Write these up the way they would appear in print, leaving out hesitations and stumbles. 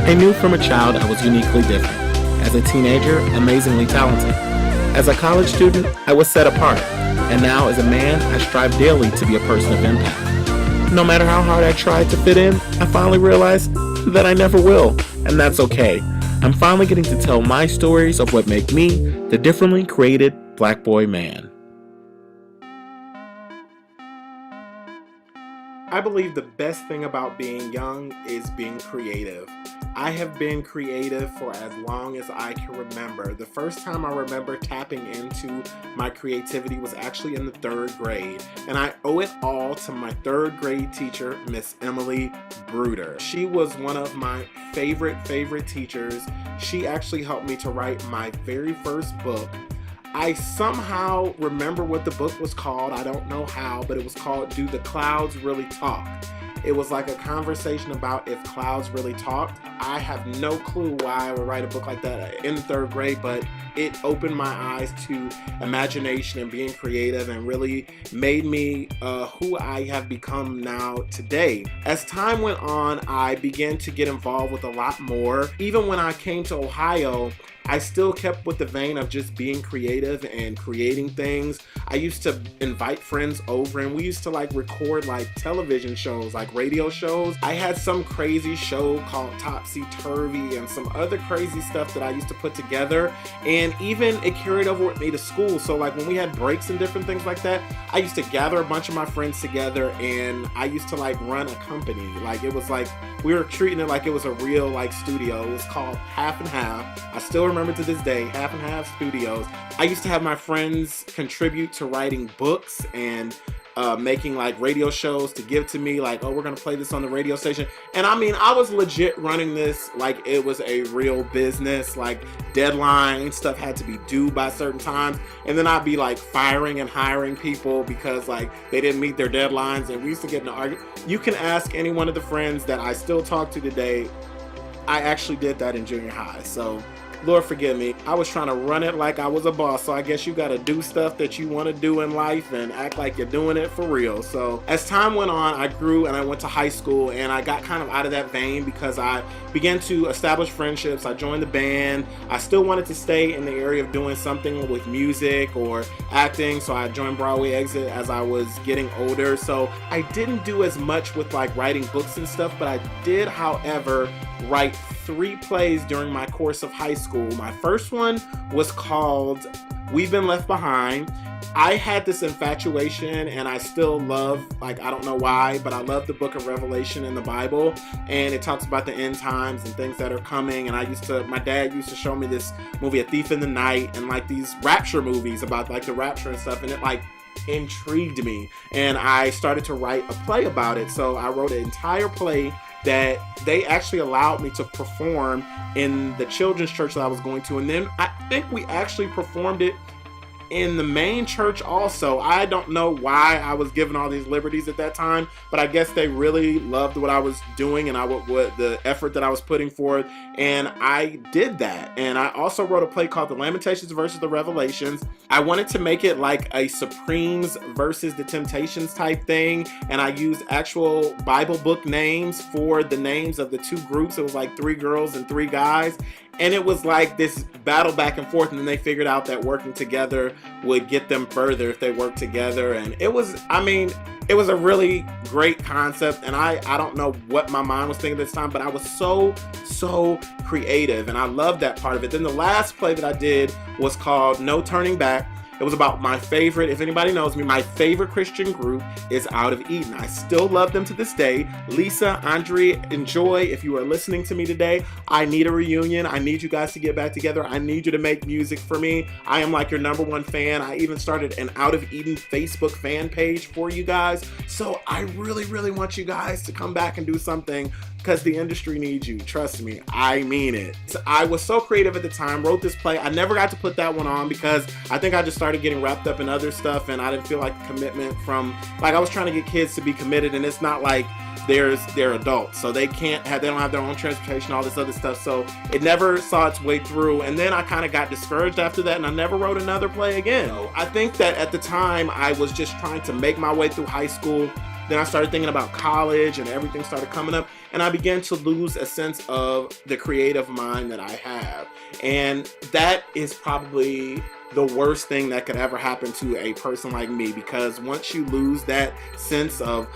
I knew from a child I was uniquely different. As a teenager, amazingly talented. As a college student, I was set apart. And now, as a man, I strive daily to be a person of impact. No matter how hard I tried to fit in, I finally realized that I never will, and that's okay. I'm finally getting to tell my stories of what make me the differently created Black boy man. I believe the best thing about being young is being creative. I have been creative for as long as I can remember. The first time I remember tapping into my creativity was actually in the 3rd grade, and I owe it all to my 3rd grade teacher, Miss Emily Bruder. She was one of my favorite teachers. She actually helped me to write my very first book. I somehow remember what the book was called. I don't know how, but it was called Do the Clouds Really Talk? It was like a conversation about if clouds really talked. I have no clue why I would write a book like that in the 3rd grade, but it opened my eyes to imagination and being creative and really made me who I have become now today. As time went on, I began to get involved with a lot more. Even when I came to Ohio, I still kept with the vein of just being creative and creating things. I used to invite friends over and we used to record television shows, radio shows. I had some crazy show called Topsy Turvy and some other crazy stuff that I used to put together, and even it carried over with me to school. So when we had breaks and different things like that, I used to gather a bunch of my friends together and I used to run a company. It was we were treating it like it was a real studio. It was called Half and Half. I still remember to this day, Half and Half Studios. I used to have my friends contribute to writing books and making radio shows to give to me, oh, we're gonna play this on the radio station. And I was legit running this like it was a real business. Deadline stuff had to be due by certain times, and then I'd be firing and hiring people because they didn't meet their deadlines, and we used to get in an argument. You can ask any one of the friends that I still talk to today. I actually did that in junior high, so Lord forgive me. I was trying to run it like I was a boss, so I guess you gotta do stuff that you want to do in life and act like you're doing it for real. So as time went on, I grew and I went to high school, and I got kind of out of that vein because I began to establish friendships. I joined the band. I still wanted to stay in the area of doing something with music or acting, so I joined Broadway Exit as I was getting older. So I didn't do as much with writing books and stuff, but I did, however, write 3 plays during my course of high school. My first one was called We've Been Left Behind. I had this infatuation, and I still love, I don't know why, but I love the book of Revelation in the Bible, and it talks about the end times and things that are coming. And my dad used to show me this movie, A Thief in the Night, and these rapture movies about the rapture and stuff, and it intrigued me, and I started to write a play about it. So I wrote an entire play that they actually allowed me to perform in the children's church that I was going to. And then I think we actually performed it in the main church also. I don't know why I was given all these liberties at that time, but I guess they really loved what I was doing and what the effort that I was putting forth, and I did that. And I also wrote a play called The Lamentations versus the Revelations. I wanted to make it like a Supremes versus the Temptations type thing, and I used actual Bible book names for the names of the 2 groups. It was 3 girls and 3 guys. And it was this battle back and forth, and then they figured out that working together would get them further if they worked together. And it was a really great concept, and I don't know what my mind was thinking at this time, but I was so creative, and I loved that part of it. Then the last play that I did was called No Turning Back. It was about my favorite, if anybody knows me, my favorite Christian group is Out of Eden. I still love them to this day. Lisa, Andre, and Joy, if you are listening to me today, I need a reunion. I need you guys to get back together. I need you to make music for me. I am your #1 fan. I even started an Out of Eden Facebook fan page for you guys. So I really want you guys to come back and do something, because the industry needs you. Trust me, I mean it. So I was so creative at the time, wrote this play. I never got to put that one on because I think I just started getting wrapped up in other stuff, and I didn't feel like commitment from, I was trying to get kids to be committed, and it's not they're adults, so they don't have their own transportation, all this other stuff. So it never saw its way through. And then I kind of got discouraged after that, and I never wrote another play again. So I think that at the time I was just trying to make my way through high school. Then I started thinking about college and everything started coming up, and I began to lose a sense of the creative mind that I have. And that is probably the worst thing that could ever happen to a person like me, because once you lose that sense of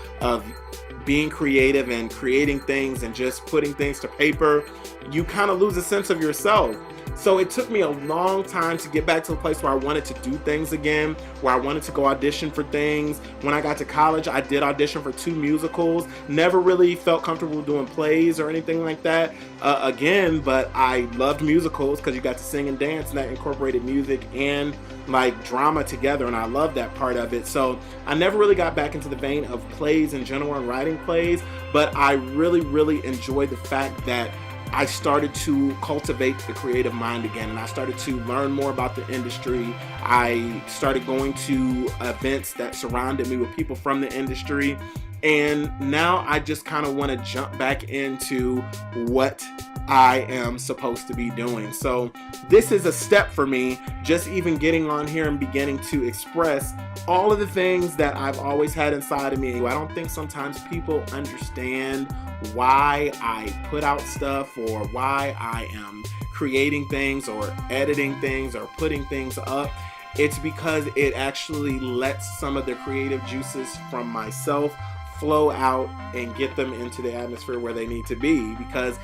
being creative and creating things and just putting things to paper, you kind of lose a sense of yourself. So it took me a long time to get back to a place where I wanted to do things again, where I wanted to go audition for things. When I got to college, I did audition for 2 musicals. Never really felt comfortable doing plays or anything like that again, but I loved musicals because you got to sing and dance, and that incorporated music and like drama together, and I love that part of it. So I never really got back into the vein of plays in general and writing plays, but I really enjoyed the fact that I started to cultivate the creative mind again, and I started to learn more about the industry. I started going to events that surrounded me with people from the industry, and now I just kind of want to jump back into what I am supposed to be doing. So this is a step for me, just even getting on here and beginning to express all of the things that I've always had inside of me. I don't think sometimes people understand why I put out stuff, or why I am creating things or editing things or putting things up. It's because it actually lets some of the creative juices from myself flow out and get them into the atmosphere where they need to be, because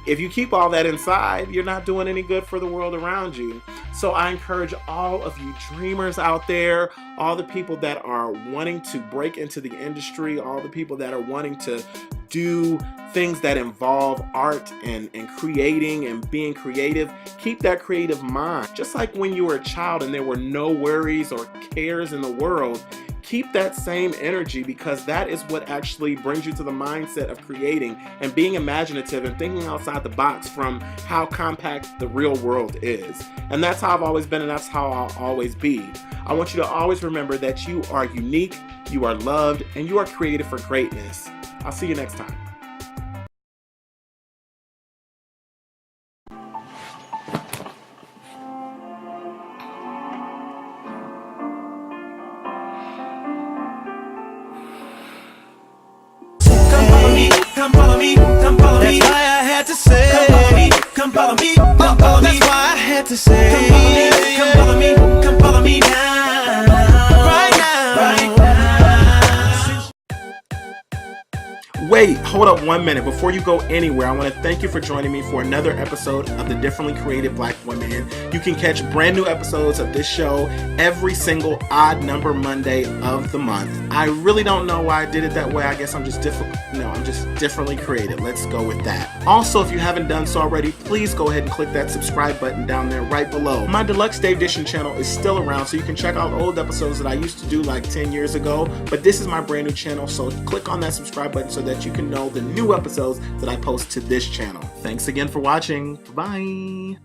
if you keep all that inside, you're not doing any good for the world around you. So I encourage all of you dreamers out there, all the people that are wanting to break into the industry, all the people that are wanting to do things that involve art and creating and being creative, keep that creative mind. Just like when you were a child and there were no worries or cares in the world, keep that same energy, because that is what actually brings you to the mindset of creating and being imaginative and thinking outside the box from how compact the real world is. And that's how I've always been, and that's how I'll always be. I want you to always remember that you are unique, you are loved, and you are created for greatness. I'll see you next time. Come follow me, come follow me. That's why I had to say, come follow me, come follow me, come follow me. That's why I had to say, come follow me, come follow me now, right now, right now. Wait, hold up 1 minute. Before you go anywhere, I want to thank you for joining me for another episode of the Differently Created Black Women. You can catch brand new episodes of this show every single odd number Monday of the month. I really don't know why I did it that way. I guess I'm just differently created. Let's go with that. Also, if you haven't done so already, please go ahead and click that subscribe button down there right below. My Deluxe Day Edition channel is still around, so you can check out old episodes that I used to do like 10 years ago, but this is my brand new channel, so click on that subscribe button so that you can know the new episodes that I post to this channel. Thanks again for watching. Bye.